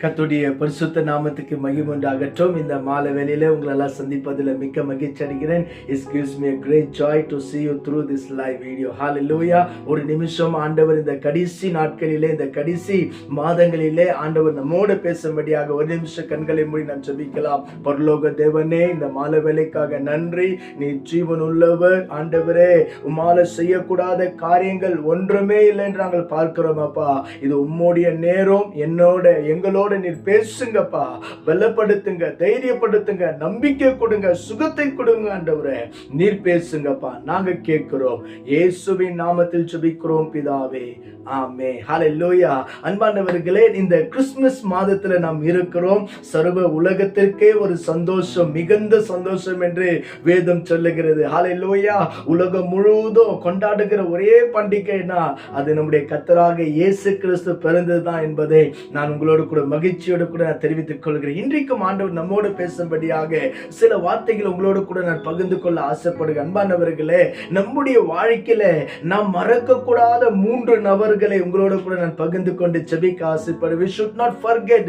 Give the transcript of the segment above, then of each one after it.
கர்த்தருடைய பரிசுத்த நாமத்துக்கு மகிமை உண்டாகட்டும். இந்த மாலை வேளையிலே உங்களெல்லாம் சந்திப்பதில் மிக்க மகிழ்ச்சி அடைகிறேன். It gives me a great joy to see you through this live video. Hallelujah. ஒரு நிமிஷம் ஆண்டவர் இந்த கடைசி நாட்களிலே, இந்த கடைசி மாதங்களிலே ஆண்டவர் நம்மோடு பேசும்படியாக ஒரு நிமிஷம் கண்களை மூடி நாம் ஜெபிக்கலாம். பரலோக தேவனே, இந்த மாலை வேளைக்காக நன்றி. நீ ஜீவன் உள்ளவர் ஆண்டவரே. உம்மால செய்யக்கூடாத காரியங்கள் ஒன்றுமே இல்லை என்று நாங்கள் பார்க்கிறோம் அப்பா. இது உம்முடைய நேரம். எங்களோட நீர் பேசுங்கப்பா, பலப்படுத்துங்க, தைரியப்படுத்துங்க, நம்பிக்கை கொடுங்க, சுகத்தை கொடுங்க ஆண்டவரே. நீர் பேசுங்கப்பா, நாங்க கேட்கிறோம். இயேசுவின் நாமத்தில் ஜெபிக்கிறோம் பிதாவே, ஆமென். ஹல்லேலூயா. அன்பானவர்களே, இந்த கிறிஸ்துமஸ் மாதத்துல நாம் இருக்கிறோம். சர்வ உலகத்திற்கே ஒரு சந்தோஷம், மிகுந்த சந்தோஷம் என்று வேதம் சொல்லுகிறது. ஹல்லேலூயா. உலகம் முழுவதும் கொண்டாடுகிற ஒரே பண்டிகைனா அது நம்முடைய கர்த்தராக இயேசு கிறிஸ்து பிறந்ததுதான் என்பதை நான் உங்களோடு கூட மகிழ்ச்சியோடு கூட நான் தெரிவித்துக் கொள்கிறேன். இன்றைக்கும் ஆண்டவர் நம்மோடு பேசும்படியாக சில வார்த்தைகள் உங்களோடு கூட நான் பகிர்ந்து கொள்ள ஆசைப்படுகிறேன். அன்பானவர்களே, நம்முடைய வாழ்க்கையில நாம் மறக்க கூடாத 3 நபர்களை உங்களோடு கூட நான் பகிர்ந்து கொண்டு ஜெபிக்க ஆசைப்படுகிறேன். We should not forget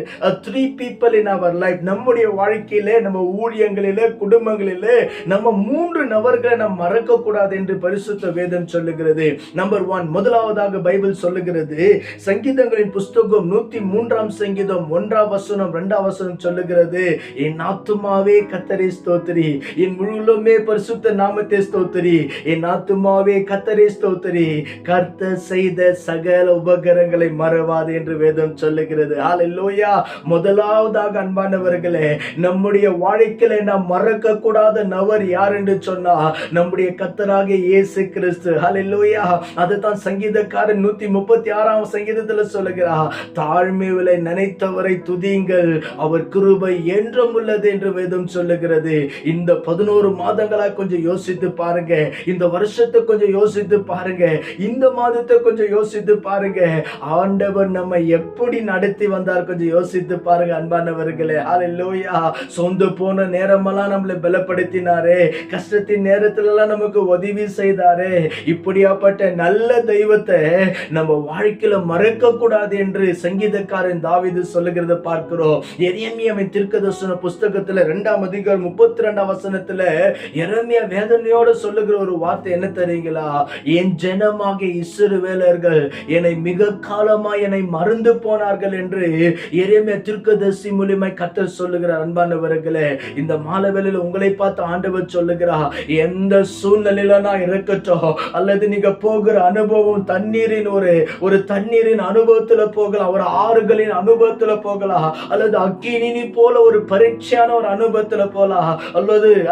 3 people in our life. நம்முடைய வாழ்க்கையிலே, நம்ம ஊழியங்களிலே, குடும்பங்களிலே நம்ம 3 நபர்களை நாம் மறக்க கூடாது என்று பரிசுத்த வேதம் சொல்லுகிறது. நம்பர் 1, முதலாவதாக பைபிள் சொல்லுகிறது, சங்கீதங்களின் புஸ்தகம் 103 சங்கீதம் 1 வசனம் 2 வசனம் சொல்லுகிறது, என் ஆத்துமாவே கர்த்தரை ஸ்தோத்திரி, என் முழுமே பரிசுத்த நாமத்தை ஸ்தோத்திரி, என் ஆத்துமாவே கர்த்தரை ஸ்தோத்திரி, கர்த்தர் செய்த சகல உபகாரங்களை மறவாது என்று வேதம் சொல்லுகிறது. ஹல்லேலூயா. முதலாவதாக அன்பானவர்களே, நம்முடைய வாழ்க்கையில நாம் மறக்க கூடாத நபர் யார் என்று சொன்னா நம்முடைய கர்த்தராக இயேசு கிறிஸ்து. ஹல்லேலூயா. அதுதான் சங்கீதக்காரன் 136 சங்கீதத்தில் சொல்லுகிறார், தாழ்மையிலே நினைத்தவரை துதியுங்கள், அவர் கிருபை என்றும் உள்ளது என்று வேதம் சொல்லுகிறது. இந்த 11 மாதங்களா கொஞ்சம் யோசித்து பாருங்க. இந்த வருஷத்தை கொஞ்சம் யோசித்து பாருங்க. இந்த மாதத்தை கொஞ்சம் யோசித்து பாருங்க. ஆண்டவர் நம்ம எப்படி நடத்தி வந்தார் கொஞ்சம் யோசித்து பாருங்க அன்பானவர்களே. ஹல்லேலூயா. சொந்து போன நேரமெல்லாம் நம்மளை பலப்படுத்தினாரே, கஷ்டத்தின் நேரத்துல எல்லாம் நமக்கு உதவி செய்தாரே. இப்படியாப்பட்ட நல்ல தெய்வத்தை நம்ம வாழ்க்கையில மறக்க கூடாது என்று சங்கீதக்காரன் தாவீது சொல்லுகிறத பார்க்கிறோம். எரேமியாவின் தீர்க்கதரிசன புஸ்தகத்துல 2ஆம் அதிகாரம் 32ஆம் வசனத்துல எரேமியா வேதனையோடு சொல்லுகிற ஒரு வார்த்தை என்ன தெரியுங்களா? என் ஜனமாகிய இஸ்ரவேலர்கள் என்னை மிக காலமாய் என்னை மறந்து போனார்கள் என்று எரேமியா தீர்க்கதரிசி மூலமாய் கர்த்தர் சொல்லுகிறார். அன்பானவர்களே, இந்த மாலை வேளையில உங்களை பார்த்து ஆண்டவர் சொல்லுகிறார், எந்த சூழ்நிலையில நான் இருக்கட்டும், அல்லது நீங்க போகிற அனுபவம் தண்ணீரின் ஒரு தண்ணீரின் அனுபவத்துல போகலாம், ஒரு ஆறுகளின் அனுபவத்துல போகலாம், அல்லது அக்கினி போல ஒரு பரீட்சையான ஒரு அனுபவத்துல போகலாம்,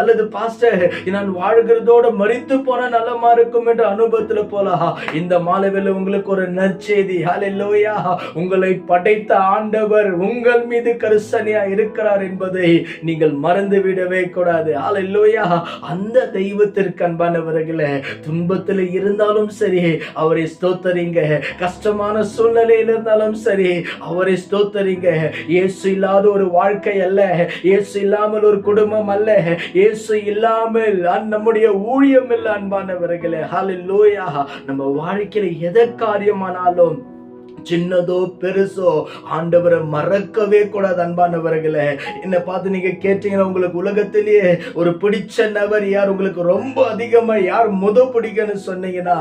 அல்லது பாஸ்டர் நான் வாழ்கிறதோட மரித்து போன நல்லமா இருக்கும் என்ற அனுபவத்துல போகலாம். இந்த மாலைவேளை உங்களுக்கு ஒரு நற்செய்தி. ஹல்லேலூயா. உங்களை படைத்த ஆண்டவர் உங்கள் மீது கரிசனையா இருக்கிறார் என்பதை நீங்கள் மறந்து விடவே கூடாது. ஹல்லேலூயா. அந்த தெய்வத்திற்கு அன்பானவர்களே, துன்பத்தில் இருந்தாலும் சரி அவரை ஸ்தோத்தரிங்க, கஷ்டமான சூழ்நிலையில் இருந்தாலும் சரி அவரை ஸ்தோத்தரிங்க. இயேசு இல்லாத ஒரு வாழ்க்கை அல்ல, இயேசு இல்லாமல் ஒரு குடும்பம் அல்ல, இயேசு இல்லாமல் நம்முடைய ஊழியம் இல்ல அன்பானவர்களே. ஹல்லேலூயா. நம்ம வாழ்க்கையில எதை காரியமானாலும் சின்னதோ பெருசோ ஆண்டவரை மறக்கவே கூடாது அன்பானவர்களே. என்ன பார்த்து நீங்க கேட்டீங்கன்னா உங்களுக்கு உலகத்திலேயே ஒரு பிடிச்ச நபர் யார், உங்களுக்கு ரொம்ப அதிகமா யார் பிடிக்கும்னு சொன்னீங்கன்னா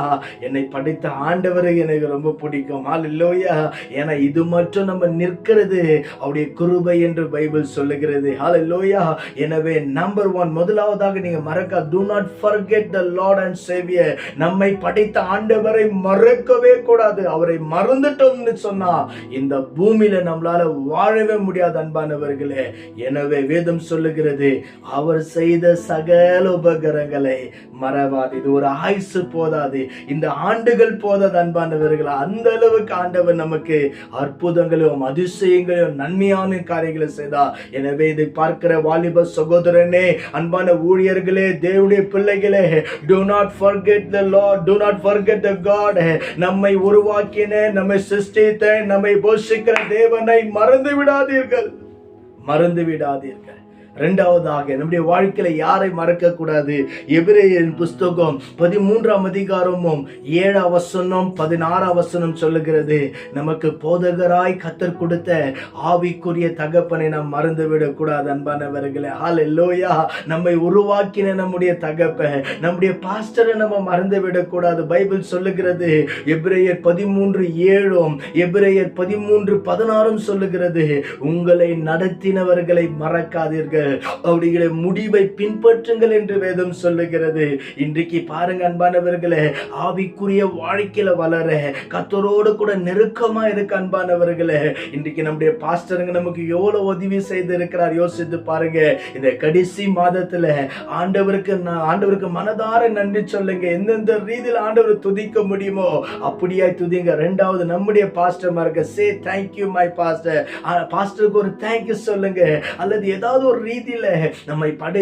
என்னை படைத்த ஆண்டவரை எனக்கு ரொம்ப பிடிக்கும். ஹல்லேலூயா. ஏன்னா இது மட்டும் நம்ம நிற்கிறது அவருடைய கிருபை என்று பைபிள் சொல்லுகிறது. ஹல்லேலூயா. எனவே நம்பர் 1, முதலாவதாக நீங்க மறக்க, do not forget the Lord and Savior. நம்மை படைத்த ஆண்டவரை மறக்கவே கூடாது. அவரை மறந்துட்டோம் சொன்னா இந்த பூமியில நம்மளால வாழவே முடியாது அன்பானவர்களே. எனவே வேதம் சொல்லுகிறது, அவர் செய்த சகல உபகாரங்களை மறவாது. இது ஒரு ஆயுசு போதாது, இந்த ஆண்டுகள் போதாது அன்பானவர்களே. அந்த அளவுக்கு ஆண்டவர் நமக்கு அற்புதங்களையும் அதிசயங்களையும் நன்மையான காரியங்களை செய்தார். எனவே இதை பார்க்கிற வாலிப சகோதரனே, அன்பான ஊழியர்களே, தேவனுடைய பிள்ளைகளே, do not forget the Lord, do not forget the God. நம்மை உருவாக்கின, நம்மை சிருஷ்டித்த, நம்மை போஷிக்கிற தேவனை மறந்து விடாதீர்கள். இரண்டாவதாக நம்முடைய வாழ்க்கையில யாரை மறக்க கூடாது? எபிரேயர் புஸ்தகம் 13ஆம் அதிகாரமும் 7ஆம் வசனம் 16ஆம் வசனம் சொல்லுகிறது, நமக்கு போதகராய் கர்த்தர் கொடுத்த ஆவிக்குரிய தகப்பனை நாம் மறந்துவிடக் கூடாது. அன்பானவர்களே, ஹல்லேலூயா. நம்மை உருவாக்கின நம்முடைய தகப்பன், நம்முடைய பாஸ்டரை நம்ம மறந்துவிடக் கூடாது. பைபிள் சொல்லுகிறது, எபிரேயர் 13:7 எபிரேயர் 13:16 சொல்லுகிறது, உங்களை நடத்தினவர்களை மறக்காதீர்கள், அவருடைய முடிவை பின்பற்றுங்கள் என்று வேதம் சொல்லுகிறது. இன்றைக்கு பாருங்க அன்பானவர்களே, ஆவிக்குரிய வாழ்க்கையில வளர கர்த்தரோடு கூட நெருக்கமா இருக்க அன்பானவர்களே, இன்றைக்கு நம்முடைய பாஸ்டருங்க நமக்கு எவ்வளவு உதவி செய்து இருக்கிறார் யோசித்து பாருங்க. இந்த கடைசி மாதத்துல ஆண்டவருக்கு மனதார நன்றி சொல்லுங்க. எந்தெந்த ரீதியில் ஆண்டவர் துதிக்க முடியுமோ அப்படியாய் துதிங்க. இரண்டாவது, நம்முடைய பாஸ்டர் மார்க்க சே தேங்க் யூ மை பாஸ்டர், பாஸ்டருக்கு ஒரு தேங்க் யூ சொல்லுங்க. அல்லது ஏதாவது ஒரு ரீதியில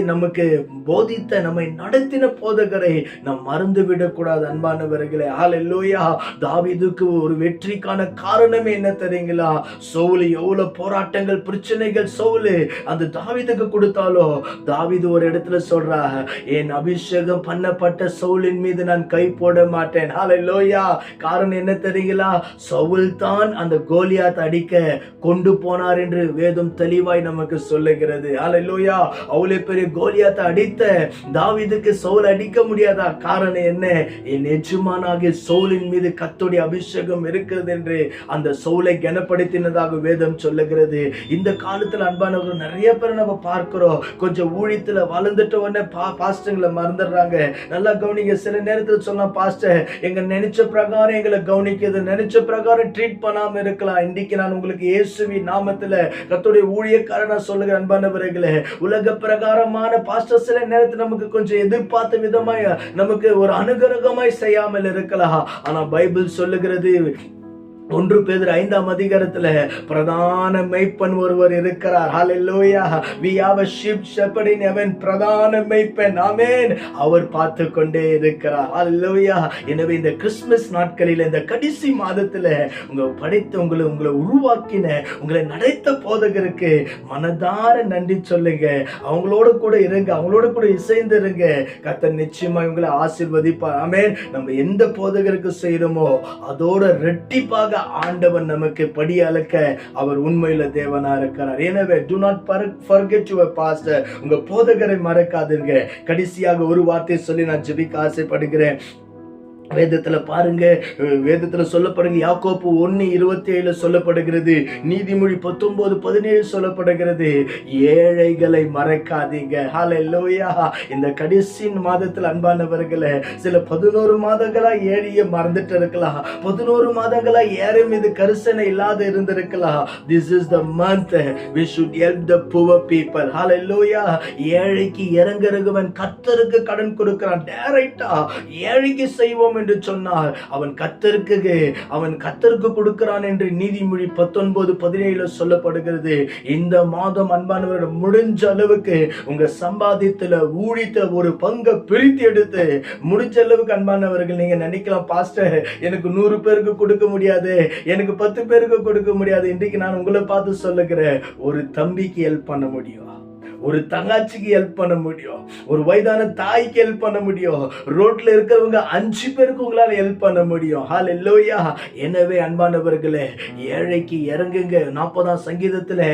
நமக்கு போதித்த நம்மை நடத்தின போதகரை நாம் மறந்து விடக்கூடாது அன்பானவர்களே. ஹல்லேலூயா. தாவீதுக்கு ஒரு வெற்றிக்கான காரணமே என்ன தெரியுங்களா? சவுல் எவ்வளவு போராட்டங்கள் பிரச்சனைகள் சவுல் அந்த தாவீதுக்கு கொடுத்தாலோ, தாவீது ஒரு இடத்துல சொல்றா, என் அபிஷேகம் பண்ணப்பட்ட சவுலின் மீது நான் கை போட மாட்டேன். ஹல்லேலூயா. காரணம் என்ன தெரியுங்களா? சவுல் தான் அந்த கோலியாத் அடிக்க கொண்டு போனார் என்று வேதம் தெளிவாய் நமக்கு சொல்லுகிறது. ஹல்லேலூயா. அவ்வளவு பெரிய கோலியாத்தை அடித்த தாவீதுக்கு சவுல் அடிக்க முடியாதா? காரணம் என்ன? என் எஜமானாகிய சவுலின் மீது கர்த்தருடைய அபிஷேகம் இருக்கிறது என்று அந்த சவுலை கனப்படுத்தினதாக வேதம் சொல்லுகிறது. இந்த காலத்துல அன்பானவர்கள் நிறைய பேர் நம்ம பார்க்கிறோம், கொஞ்சம் ஊழியத்துல வளர்ந்துட்ட உடனே பாஸ்டர்களை மறந்துடுறாங்க. நல்லா கவனிங்க. சில நேரத்தில் சொல்லலாம், பாஸ்டர் எங்க நினைச்ச பிரகாரம் எங்களை கவனிக்கிறது, நினைச்ச பிரகாரம் ட்ரீட் பண்ணாம இருக்கலாம். இன்னைக்கு நான் உங்களுக்கு இயேசுவின் நாமத்துல கர்த்தருடைய ஊழியக்காரனா சொல்லுகிறேன் அன்பானவர்களே, உலக பிரகாரமான பாஸ்டர் சில நேரத்தில் நமக்கு கொஞ்சம் எதிர்பார்த்த விதமாய் நமக்கு ஒரு அனுகிரகமாய் செய்யாமல் இருக்கலாம். ஆனா பைபிள் சொல்லுகிறது, 1 பேதுரு 5ஆம் அதிகாரத்துல பிரதான மேய்ப்பன் ஒருவர் இருக்கிறார். ஹல்லேலூயா. we have a sheep shepherd in heaven. பிரதான மேய்ப்பன், ஆமென், அவர் பார்த்து கொண்டே இருக்கிறார். ஹல்லேலூயா. எனவே இந்த கிறிஸ்துமஸ் நாட்களில் இந்த கடைசி மாதத்துல உங்களை உருவாக்கின உங்களை நடத்த போதகருக்கு மனதார நன்றி சொல்லுங்க. அவங்களோட கூட இருங்க, அவங்களோட கூட இசைந்து இருங்க. கர்த்தர் நிச்சயமா உங்களை ஆசீர்வதிப்பார். ஆமென். நம்ம எந்த போதகருக்கு செய்யறோமோ அதோட ரெட்டிப்பாக ஆண்டவன் நமக்கு படி அளக்க அவர் உண்மையில தேவனா இருக்கிறார். எனவே do not forget your pastor. உங்க போதகரை மறக்காதீங்க. கடைசியாக ஒரு வார்த்தை சொல்லி நான் ஜெபிக்க ஆசைப்படுகிறேன். வேதத்துல பாருங்க, வேதத்துல சொல்லப்படுங்க, யாக்கோப்பு 1:27 சொல்லப்படுகிறது, நீதிமொழி 19:17 சொல்லப்படுகிறது, ஏழைகளை மறக்காதீங்க. ஹல்லேலூயா. இந்த கடைசி மாதத்துல அன்பானவர்களே, சில 11 மாதங்களா ஏழையை மறந்துட்டு இருக்கலாம், 11 மாதங்களா ஏழை மீது கரிசனை இல்லாத இருந்திருக்கலாம். This is the month we should help the poor people. ஹல்லேலூயா. ஏழைக்கு இறங்குறவன் கர்த்தருக்கு கடன் கொடுக்கிறான். டைரக்டா ஏழைக்கு செய்வோம் என்று சொன்னார். அவன் கர்த்தருக்கு கொடுக்கிறான் என்று நீதிமொழி 19:17 சொல்லப்படுகிறது. இந்த மாதம் அன்பானவர்கள் முடிஞ்ச அளவுக்கு உங்க சம்பாதியத்துல ஊழியத்துல ஒரு பங்கை பிரித்து எடுத்து முடிஞ்ச அளவுக்கு அன்பானவர்கள், நீங்க நினைக்கலாம், பாஸ்டர் எனக்கு 100 பேருக்கு கொடுக்க முடியாது, எனக்கு 10 பேருக்கு கொடுக்க முடியாது. இன்றைக்கு நான் உங்களை பார்த்து சொல்லுகிறேன், ஒரு தம்பிக்கு ஹெல்ப் பண்ண முடியும், ஒரு தங்காச்சிக்கு ஹெல்ப் பண்ண முடியும், ஒரு வயதான தாய்க்கு ஹெல்ப் பண்ண முடியும், ரோட்ல இருக்கிறவங்க 5 பேருக்கு உங்களால ஹெல்ப் பண்ண முடியும். ஹல்லேலூயா. எனவே அன்பானவர்களே, ஏழைக்கு இறங்குங்க. 40ஆம் சங்கீதத்துல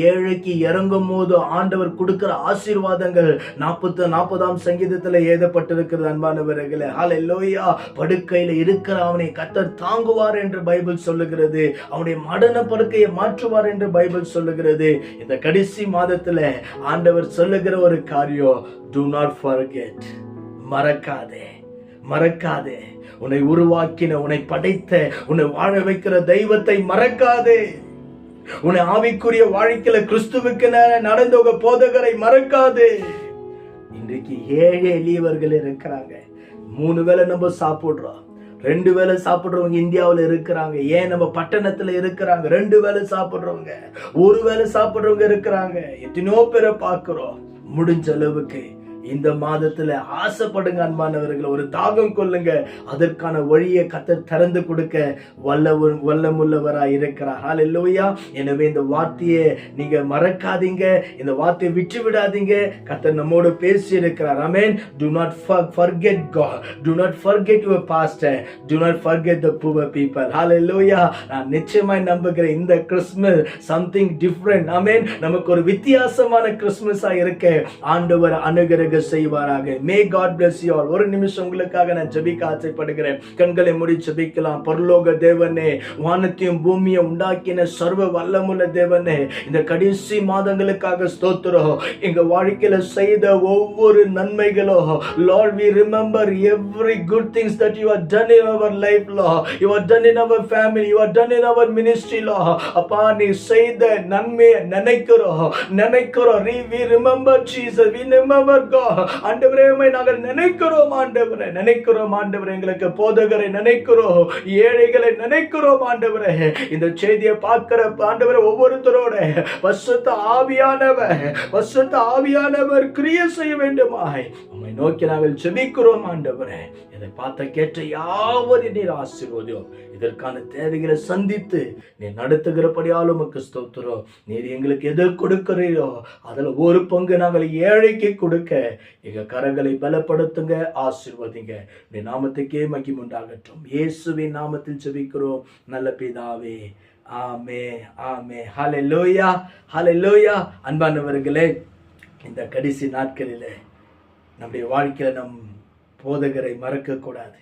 ஏழைக்கு இறங்கும் போது ஆண்டவர் கொடுக்கிற ஆசீர்வாதங்கள் 40ஆம் சங்கீதத்துல எழுதப்பட்டிருக்கிறது அன்பானவர்களே. ஹல்லேலூயா. படுக்கையில இருக்கிற அவனை கர்த்தர் தாங்குவார் என்று பைபிள் சொல்லுகிறது, அவனுடைய மரண படுக்கையை மாற்றுவார் என்று பைபிள் சொல்லுகிறது. இந்த கடைசி மாதத்துல ஆண்டவர் சொல்லுகிற ஒரு காரியம், do not forget. மறக்காதே. உன்னை உருவாக்கின, உன்னை படைத்த, உன்னை வாழ வைக்கிற தெய்வத்தை மறக்காதே. உன்னை ஆவிக்குரிய வாழ்க்கையில கிறிஸ்துவுக்கு நடந்த உங்க போதகரை மறக்காதே. இன்றைக்கு ஏழை எளியவர்கள் இருக்கிறாங்க. 3 வேளை நம்ம சாப்பிடுறோம், 2 வேளை சாப்பிடுறவங்க இந்தியாவில் இருக்கிறாங்க. ஏன் நம்ம பட்டணத்துல இருக்கிறாங்க. 2 வேளை சாப்பிடுறவங்க, 1 வேளை சாப்பிடுறவங்க இருக்கிறாங்க. எத்தனையோ பேரை பார்க்கிறோம். முடிஞ்ச அளவுக்கு இந்த மாதத்துல ஆசைப்படுங்க அன்பானவர்கள், ஒரு தாகம் கொள்ளுங்க. அதற்கான வழியை கர்த்தர் திறந்து கொடுக்க வல்லமுள்ளவராய் இருக்கிறார். ஹல்லேலூயா. எனவே இந்த வார்த்தையை நீங்க மறக்காதீங்க, இந்த வார்த்தையை விட்டு விடாதீங்க. கர்த்தர் நம்மோடு பேசி இருக்கிறார். ஆமென். Do not forget God. Do not forget your pastor. Do not forget the poor people. Hallelujah. நான் நிச்சயமாய் நம்புகிறேன் இந்த கிறிஸ்மஸ் something different. ஆமென். நமக்கு ஒரு வித்தியாசமான கிறிஸ்மஸா இருக்க ஆண்டவர் அனுகிரகம் செய்வாராக. May God bless you all. ஒரு நிமிஷம் உங்களுக்காக நான் ஜெபிக்க ஆசைப்படுகிறேன். கண்களை மூடி ஜெபிக்கலாம். பரலோக தேவனே, வானத்தையும் பூமியை உண்டாக்கின சர்வ வல்லமுள்ள தேவனே, இந்த கடைசி மாதங்களுக்காக ஸ்தோத்திரம். எங்க வாழ்க்கையில செய்த ஒவ்வொரு நன்மைகளோ Lord, we remember every good things that you have done in our life, Lord. You have done in our family, you have done in our ministry, Lord. அப்பா, நீ செய்த நன்மையை நினைக்கிறோம். We remember Jesus, we remember God. ஆண்டவரே, நாங்கள் நினைக்கிறோம் ஆண்டவரே, எங்களுக்கு போதகரை நினைக்கிறோம், ஏழைகளை நினைக்கிறோம் ஆண்டவரே. இந்த செய்தியை பார்க்கிற ஆண்டவரே ஒவ்வொருத்தரோட பரிசுத்த ஆவியானவர் கிரியை செய்ய வேண்டுமாய் உம்மை நோக்கி நாங்கள் ஜெபிக்கிறோம் ஆண்டவரே. இதை பார்த்த கேட்ட யாவரையும் நீர் ஆசீர்வதியும். இதற்கான தேவைகளை சந்தித்து நீர் நடத்துகிறபடியால் உமக்கு ஸ்தோத்திரம். நீர் எங்களுக்கு எது கொடுக்கிறீரோ அதுல ஒரு பங்கு நாங்கள் ஏழைக்கு கொடுக்க எங்க கரங்களை பலப்படுத்துங்க, ஆசீர்வதிங்க. உடைய நாமத்துக்கே மகிமை உண்டாகட்டும். இயேசுவின் நாமத்தில் ஜெபிக்கிறோம் நல்ல பிதாவே. ஆமே ஆமே. ஹல்லேலூயா ஹல்லேலூயா. அன்பானவர்களே, இந்த கடைசி நாட்களிலே நம்முடைய வாழ்க்கையில நம் போதகரை மறக்க கூடாது.